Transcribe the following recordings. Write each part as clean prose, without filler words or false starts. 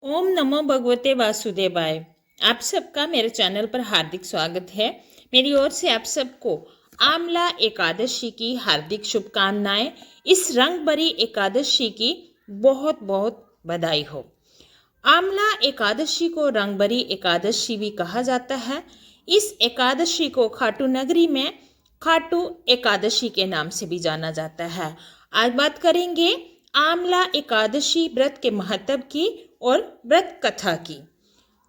ओम नमो भगवते वासुदेवाय। आप सबका मेरे चैनल पर हार्दिक स्वागत है। मेरी ओर से आप सबको आमला एकादशी की हार्दिक शुभकामनाएं। इस रंग भरी एकादशी की बहुत बहुत बधाई हो। आमला एकादशी को रंग भरी एकादशी भी कहा जाता है। इस एकादशी को खाटू नगरी में खाटू एकादशी के नाम से भी जाना जाता है। आज बात करेंगे आमला एकादशी व्रत के महत्व की और व्रत कथा की।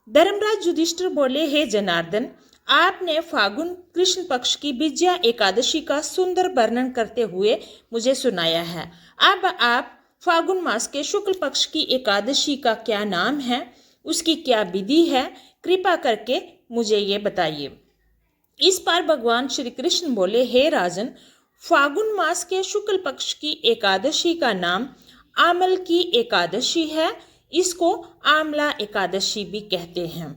धर्मराज युधिष्ठिर बोले, हे जनार्दन, आपने फागुन कृष्ण पक्ष की विजया एकादशी का सुंदर वर्णन करते हुए मुझे सुनाया है। अब आप फागुन मास के शुक्ल पक्ष की एकादशी का क्या नाम है, उसकी क्या विधि है, कृपा करके मुझे ये बताइए। इस बार भगवान श्री कृष्ण बोले, हे राजन, फागुन मास के शुक्ल पक्ष की एकादशी का नाम आमल की एकादशी है। इसको आमला एकादशी भी कहते हैं।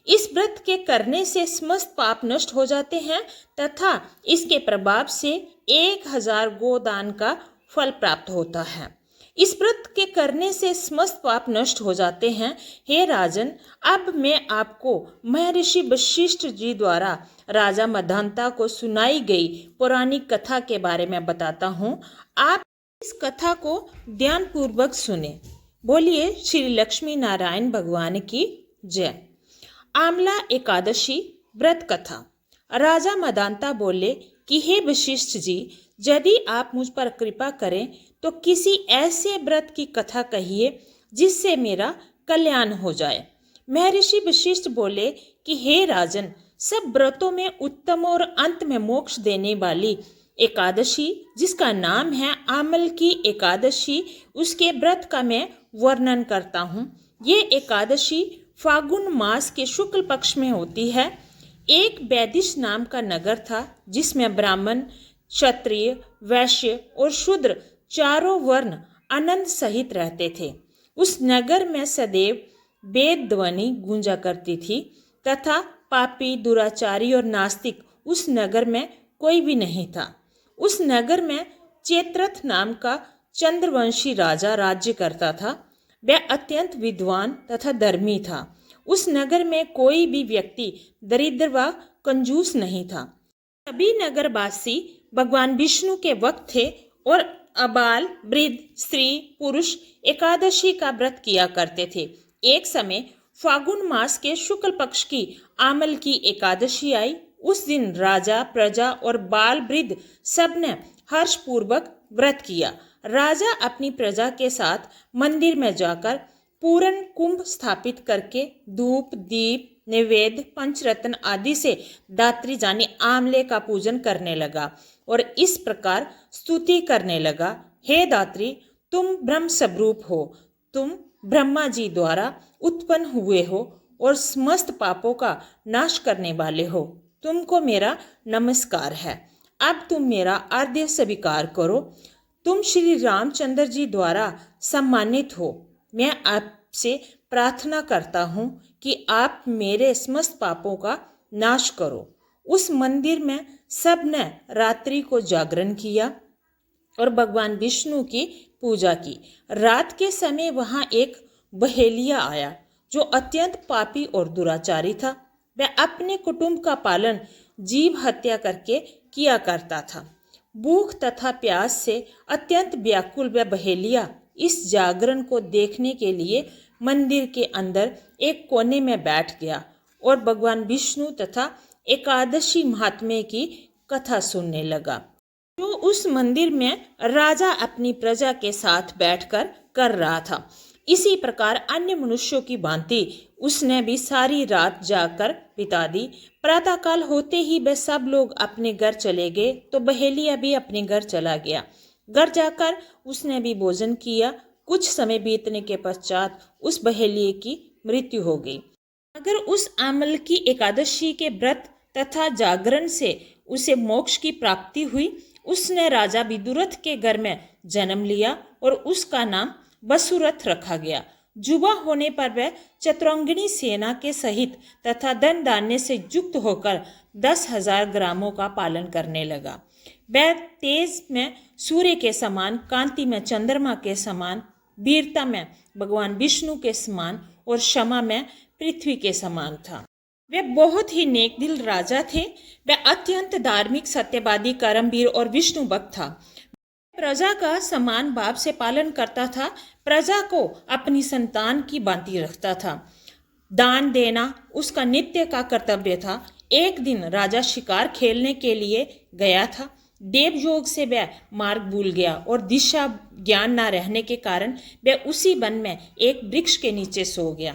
इस व्रत के करने से समस्त पाप नष्ट हो जाते हैं तथा इसके प्रभाव से 1000 गोदान का फल प्राप्त होता है। इस व्रत के करने से समस्त पाप नष्ट हो जाते हैं। हे राजन, अब मैं आपको महर्षि वशिष्ठ जी द्वारा राजा मधांता को सुनाई गई पौराणिक कथा के बारे में बताता हूँ। आप इस कथा को ध्यान पूर्वक सुने। बोलिए श्री लक्ष्मी नारायण भगवान की जय। आमला एकादशी व्रत कथा। राजा मदांता बोले कि हे वशिष्ठ जी, यदि आप मुझ पर कृपा करें तो किसी ऐसे व्रत की कथा कहिए जिससे मेरा कल्याण हो जाए। महर्षि वशिष्ठ बोले कि हे राजन, सब व्रतों में उत्तम और अंत में मोक्ष देने वाली एकादशी जिसका नाम है आमल की एकादशी, उसके व्रत का मैं वर्णन करता हूँ। ये एकादशी फागुन मास के शुक्ल पक्ष में होती है। एक वैदिश नाम का नगर था जिसमें ब्राह्मण, क्षत्रिय, वैश्य और शूद्र चारों वर्ण आनंद सहित रहते थे। उस नगर में सदैव वेद ध्वनि गूंजा करती थी तथा पापी, दुराचारी और नास्तिक उस नगर में कोई भी नहीं था। उस नगर में चेत्रथ नाम का चंद्रवंशी राजा राज्य करता था। वह अत्यंत विद्वान तथा धर्मी था। उस नगर में कोई भी व्यक्ति दरिद्र व कंजूस नहीं था। सभी नगरवासी भगवान विष्णु के भक्त थे और अबाल, वृद्ध, स्त्री, पुरुष एकादशी का व्रत किया करते थे। एक समय फागुन मास के शुक्ल पक्ष की आमल की एकादशी आई। उस दिन राजा, प्रजा और बाल वृद्ध सबने हर्षपूर्वक व्रत किया। राजा अपनी प्रजा के साथ मंदिर में जाकर पूर्ण कुंभ स्थापित करके धूप, दीप, नैवेद्य, पंचरत्न आदि से दात्री जानी आमले का पूजन करने लगा और इस प्रकार स्तुति करने लगा, हे दात्री, तुम ब्रह्म स्वरूप हो, तुम ब्रह्मा जी द्वारा उत्पन्न हुए हो और समस्त पापों का नाश करने वाले हो। तुमको मेरा नमस्कार है। अब तुम मेरा आद्य स्वीकार करो। तुम श्री रामचंद्र जी द्वारा सम्मानित हो। मैं आपसे प्रार्थना करता हूँ कि आप मेरे समस्त पापों का नाश करो। उस मंदिर में सबने रात्रि को जागरण किया और भगवान विष्णु की पूजा की। रात के समय वहाँ एक बहेलिया आया जो अत्यंत पापी और दुराचारी था। वह अपने कुटुंब का पालन जीव हत्या करके किया करता था। भूख तथा प्यास से अत्यंत व्याकुल वह बहेलिया इस जागरण को देखने के लिए मंदिर के अंदर एक कोने में बैठ गया और भगवान विष्णु तथा एकादशी महात्म्य की कथा सुनने लगा जो उस मंदिर में राजा अपनी प्रजा के साथ बैठकर कर रहा था। इसी प्रकार अन्य मनुष्यों की भांति उसने भी सारी रात जाकर बिता दी। प्रातःकाल होते ही वह सब लोग अपने घर चले गए तो बहेलिया भी अपने घर चला गया। घर जाकर उसने भी भोजन किया। कुछ समय बीतने के पश्चात उस बहेलिये की मृत्यु हो गई। अगर उस आमल की एकादशी के व्रत तथा जागरण से उसे मोक्ष की प्राप्ति हुई। उसने राजा विदुरथ के घर में जन्म लिया और उसका नाम वसुरथ रखा गया। युवा होने पर वह चतुरंगिणी सेना के सहित तथा धन धान्य से युक्त होकर 10,000 ग्रामों का पालन करने लगा। वह तेज में सूर्य के समान, कांति में चंद्रमा के समान, वीरता में भगवान विष्णु के समान और क्षमा में पृथ्वी के समान था। वे बहुत ही नेक दिल राजा थे। वह अत्यंत धार्मिक, सत्यवादी, कर्मवीर और विष्णु भक्त था। प्रजा का समान भाव से पालन करता था। प्रजा को अपनी संतान की भांति रखता था। दान देना उसका नित्य का कर्तव्य था। एक दिन राजा शिकार खेलने के लिए गया था। देवयोग से वह मार्ग भूल गया और दिशा ज्ञान न रहने के कारण वह उसी वन में एक वृक्ष के नीचे सो गया।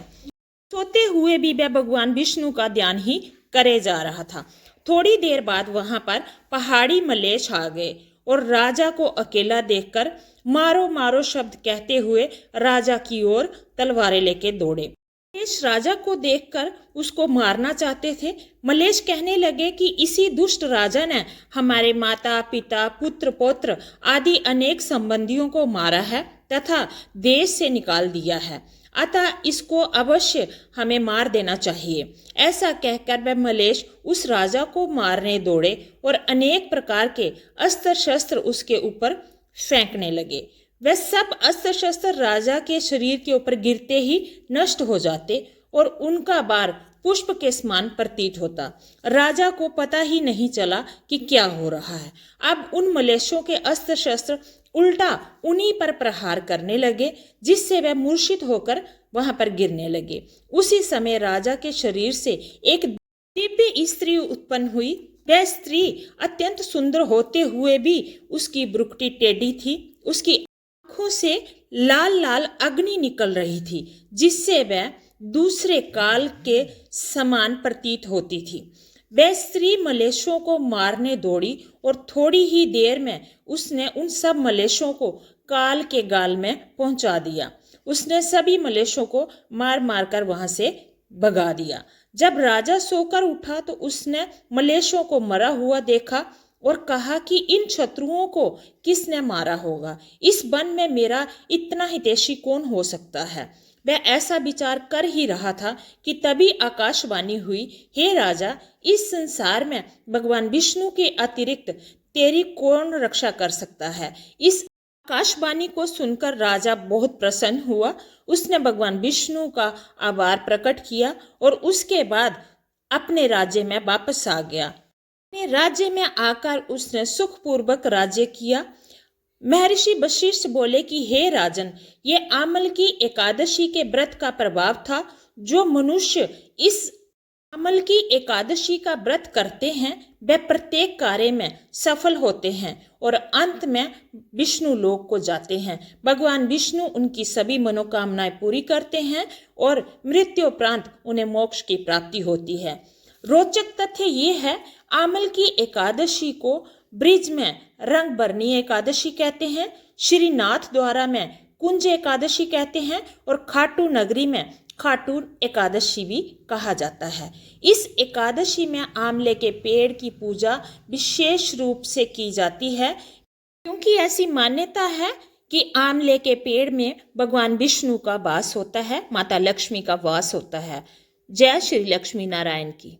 सोते हुए भी वह भगवान विष्णु का ध्यान ही करे जा रहा था। थोड़ी देर बाद वहां पर पहाड़ी मलेच्छ आ गए और राजा को अकेला देखकर मारो मारो शब्द कहते हुए राजा की ओर तलवारें लेके दौड़े। मलेच्छ राजा को देखकर उसको मारना चाहते थे। मलेच्छ कहने लगे कि इसी दुष्ट राजा ने हमारे माता पिता, पुत्र पौत्र आदि अनेक संबंधियों को मारा है तथा देश से निकाल दिया है, अतः इसको अवश्य हमें मार देना चाहिए। ऐसा कहकर वह मलेच्छ उस राजा को मारने दौड़े और अनेक प्रकार के अस्त्र शस्त्र उसके ऊपर फेंकने लगे। वह सब अस्त्र शस्त्र राजा के शरीर के ऊपर गिरते ही नष्ट हो जाते और उनका बार पुष्प के समान प्रतीत होता। राजा को पता ही नहीं चला कि क्या हो रहा है। अब उन मलेच्छों के अस्त्र शस्त्र उल्टा उन्हीं पर प्रहार करने लगे, जिससे वह मूर्छित होकर वहां पर गिरने लगे। उसी समय राजा के शरीर से एक दिव्य स्त्री उत्पन्न हुई। वह स्त्री अत्यंत सुंदर होते हुए भी उसकी भ्रुकुटी टेढ़ी थी। उसकी आंखों से लाल लाल अग्नि निकल रही थी, जिससे वह दूसरे काल के समान प्रतीत होती थी। वह स्त्री मलेच्छों को मारने दौड़ी और थोड़ी ही देर में उसने उन सब मलेच्छों को काल के गाल में पहुंचा दिया। उसने सभी मलेच्छों को मार मार कर वहां से भगा दिया। जब राजा सोकर उठा तो उसने मलेच्छों को मरा हुआ देखा और कहा कि इन शत्रुओं को किसने मारा होगा। इस वन में मेरा इतना हितैषी कौन हो सकता है। वह ऐसा विचार कर ही रहा था कि तभी आकाशवाणी हुई, हे राजा, इस संसार में भगवान विष्णु के अतिरिक्त तेरी कौन रक्षा कर सकता है। इस आकाशवाणी को सुनकर राजा बहुत प्रसन्न हुआ। उसने भगवान विष्णु का आभार प्रकट किया और उसके बाद अपने राज्य में वापस आ गया। अपने राज्य में आकर उसने सुखपूर्वक राज्य किया। महर्षि वशिष्ठ बोले कि हे राजन, ये आमल की एकादशी के व्रत का प्रभाव था। जो मनुष्य इस आमल की एकादशी का व्रत करते हैं वे प्रत्येक कार्य में सफल होते हैं और अंत में विष्णु लोक को जाते हैं। भगवान विष्णु उनकी सभी मनोकामनाएं पूरी करते हैं और मृत्युपरांत उन्हें मोक्ष की प्राप्ति होती है। रोचक तथ्य ये है, आमल की एकादशी को ब्रिज में रंगबरनी एकादशी कहते हैं, श्रीनाथ द्वारा में कुंज एकादशी कहते हैं और खाटू नगरी में खाटू एकादशी भी कहा जाता है। इस एकादशी में आंवले के पेड़ की पूजा विशेष रूप से की जाती है, क्योंकि ऐसी मान्यता है कि आंवले के पेड़ में भगवान विष्णु का वास होता है, माता लक्ष्मी का वास होता है। जय श्री लक्ष्मी नारायण की।